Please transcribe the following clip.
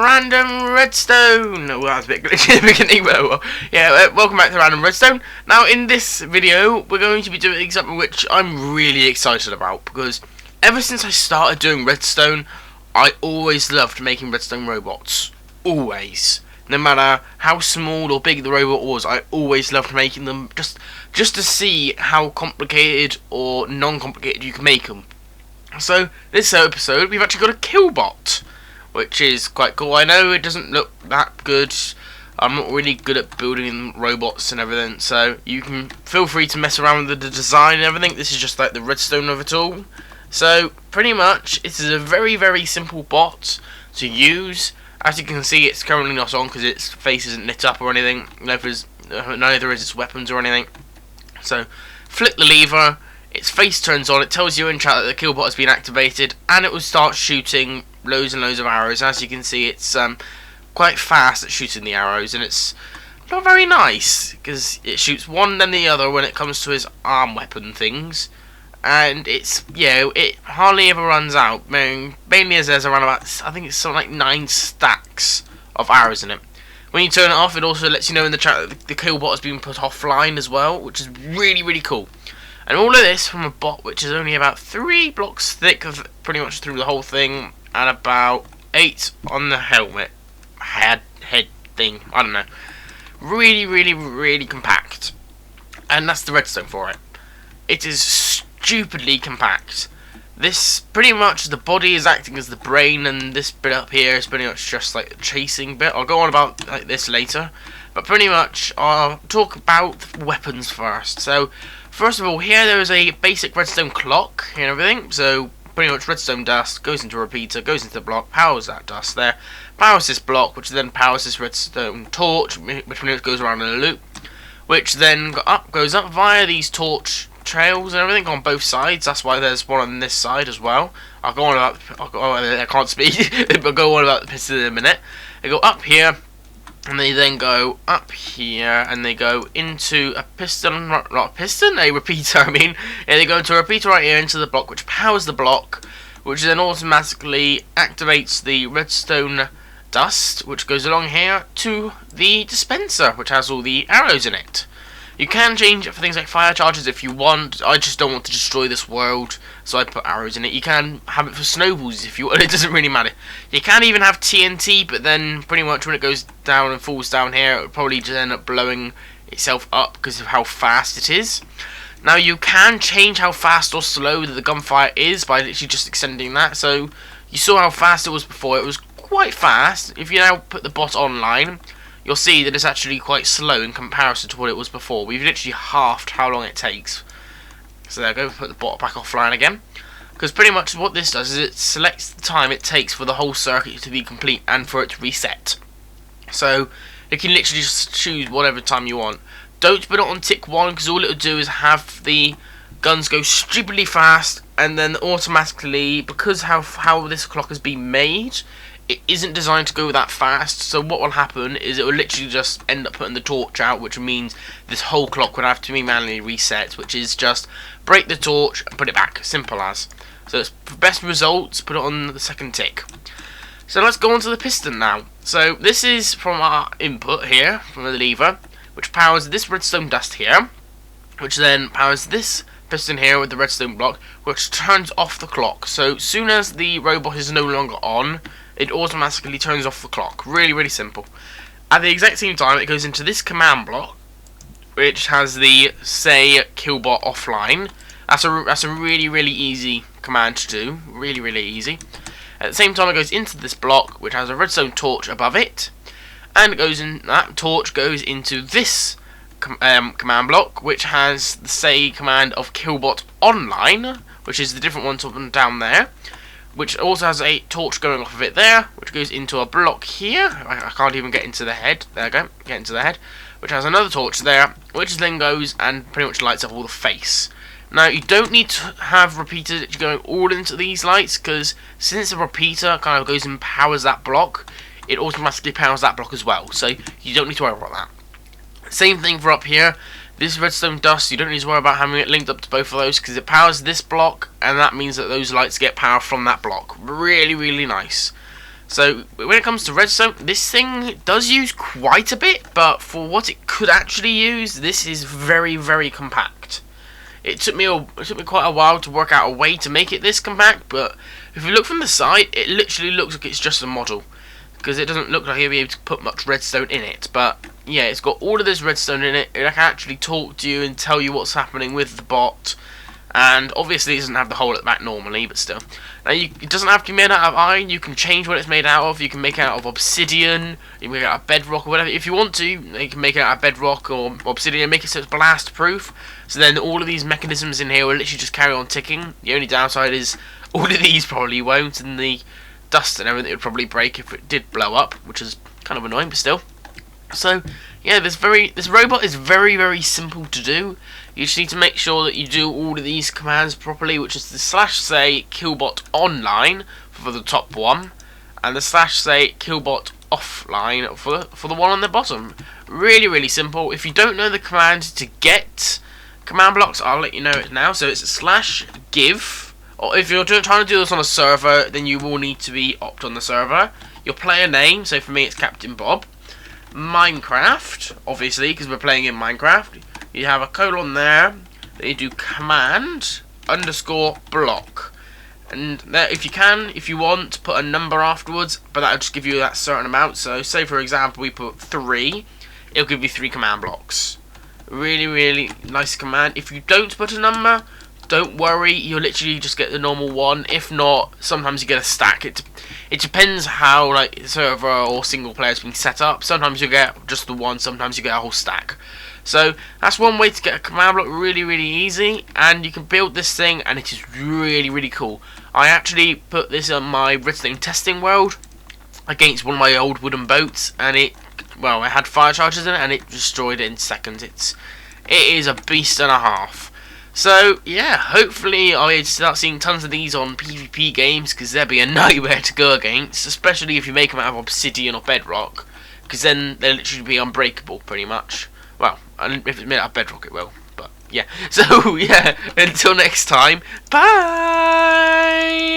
Random Redstone! Well, that was a bit glitchy at the beginning, but well. Yeah, welcome back to Random Redstone. Now, in this video, we're going to be doing something which I'm really excited about, because ever since I started doing Redstone, I always loved making Redstone robots. Always. No matter how small or big the robot was, I always loved making them, just to see how complicated or non-complicated you can make them. So, this episode, we've actually got a killbot, which is quite cool. I know it doesn't look that good. I'm not really good at building robots and everything, so you can feel free to mess around with the design and everything. This is just like the redstone of it all. So pretty much, it is a very, very simple bot to use. As you can see, it's currently not on because its face isn't lit up or anything. Neither is its weapons or anything. So flick the lever. Its face turns on, it tells you in chat that the killbot has been activated, and it will start shooting loads and loads of arrows. As you can see, it's quite fast at shooting the arrows, and it's not very nice, because it shoots one then the other when it comes to his arm weapon things, and it hardly ever runs out, mainly as there's around about, I think it's something like 9 stacks of arrows in it. When you turn it off, it also lets you know in the chat that the killbot has been put offline as well, which is really, really cool. And all of this from a bot which is only about 3 blocks thick of pretty much through the whole thing, and about 8 on the helmet head thing. I don't know. Really, really, really compact. And that's the redstone for it. It is stupidly compact. This pretty much, the body is acting as the brain, and this bit up here is pretty much just like the chasing bit. I'll go on about like this later, but pretty much I'll talk about weapons first. So first of all, here there is a basic redstone clock and everything. So pretty much redstone dust goes into a repeater, goes into the block, powers that dust there, powers this block, which then powers this redstone torch, which goes around in a loop, which then goes up via these torch trails and everything on both sides. That's why there's one on this side as well. I'll go on about. I can't speak, but go on about the piston in a minute. They go up here, and they then go up here, and they go into a piston, not a piston, a repeater, I mean. Yeah, they go into a repeater right here into the block, which powers the block, which then automatically activates the redstone dust, which goes along here to the dispenser, which has all the arrows in it. You can change it for things like fire charges if you want. I just don't want to destroy this world, so I put arrows in it. You can have it for snowballs if you want. It doesn't really matter. You can even have TNT, but then pretty much when it goes down and falls down here, it would probably just end up blowing itself up because of how fast it is. Now you can change how fast or slow the gunfire is by literally just extending that. So you saw how fast it was before. It was quite fast. If you now put the bot online, you'll see that it's actually quite slow in comparison to what it was before. We've literally halved how long it takes. So there we go, put the bot back offline again. Because pretty much what this does is it selects the time it takes for the whole circuit to be complete and for it to reset. So you can literally just choose whatever time you want. Don't put it on tick 1, because all it'll do is have the guns go stupidly fast, and then automatically, because how this clock has been made, it isn't designed to go that fast. So what will happen is it will literally just end up putting the torch out, which means this whole clock would have to be manually reset, which is just break the torch and put it back, simple as. So it's for best results, put it on the second tick. So let's go on to the piston now. So this is from our input here, from the lever, which powers this redstone dust here, which then powers this piston here with the redstone block, which turns off the clock. So soon as the robot is no longer on, it automatically turns off the clock. Really, really simple. At the exact same time, it goes into this command block, which has the say killbot offline. That's a really, really easy command to do. Really, really easy. At the same time, it goes into this block, which has a redstone torch above it, and it goes in. That torch goes into this command block, which has the say command of killbot online, which is the different one down there, which also has a torch going off of it there, which goes into a block here. I can't even get into the head. There we go, get into the head, which has another torch there, which then goes and pretty much lights up all the face. Now you don't need to have repeaters going all into these lights, because since the repeater kind of goes and powers that block, it automatically powers that block as well, so you don't need to worry about that. Same thing for up here. This redstone dust, you don't need to worry about having it linked up to both of those, because it powers this block, and that means that those lights get power from that block. Really, really nice. So when it comes to redstone, this thing does use quite a bit, but for what it could actually use, this is very, very compact. It took me quite a while to work out a way to make it this compact, but if you look from the side, it literally looks like it's just a model, because it doesn't look like you'll be able to put much redstone in it. But yeah, it's got all of this redstone in it. It can actually talk to you and tell you what's happening with the bot. And obviously it doesn't have the hole at the back normally, but still. Now it doesn't have to be made out of iron. You can change what it's made out of. You can make it out of obsidian. You can make it out of bedrock or whatever. If you want to, you can make it out of bedrock or obsidian. Make it so it's blast proof. So then all of these mechanisms in here will literally just carry on ticking. The only downside is all of these probably won't, and the dust and everything would probably break if it did blow up, which is kind of annoying, but still. So yeah, this robot is very, very simple to do. You just need to make sure that you do all of these commands properly, which is the /say killbot online for the top one, and the /say killbot offline for the one on the bottom. Really, really simple. If you don't know the command to get command blocks, I'll let you know it now. So it's /give, or if you're trying to do this on a server, then you will need to be opt on the server. Your player name, so for me it's Captain Bob. Minecraft, obviously, because we're playing in Minecraft. You have a colon there. Then you do command _block, and there, if you want, put a number afterwards, but that'll just give you that certain amount. So, say for example, we put 3, it'll give you 3 command blocks. Really, really nice command. If you don't put a number, don't worry, you'll literally just get the normal one. If not, sometimes you get a stack. It depends how like server or single player has been set up. Sometimes you get just the one, sometimes you get a whole stack. So that's one way to get a command block really, really easy, and you can build this thing, and it is really, really cool. I actually put this on my redstone testing world against one of my old wooden boats, and it had fire charges in it, and it destroyed it in seconds. It is a beast and a half. So yeah, hopefully I start seeing tons of these on PvP games, because they'll be a nightmare to go against, especially if you make them out of obsidian or bedrock, because then they'll literally be unbreakable pretty much. Well, if it's made out of bedrock it will, but yeah. So yeah, until next time, bye!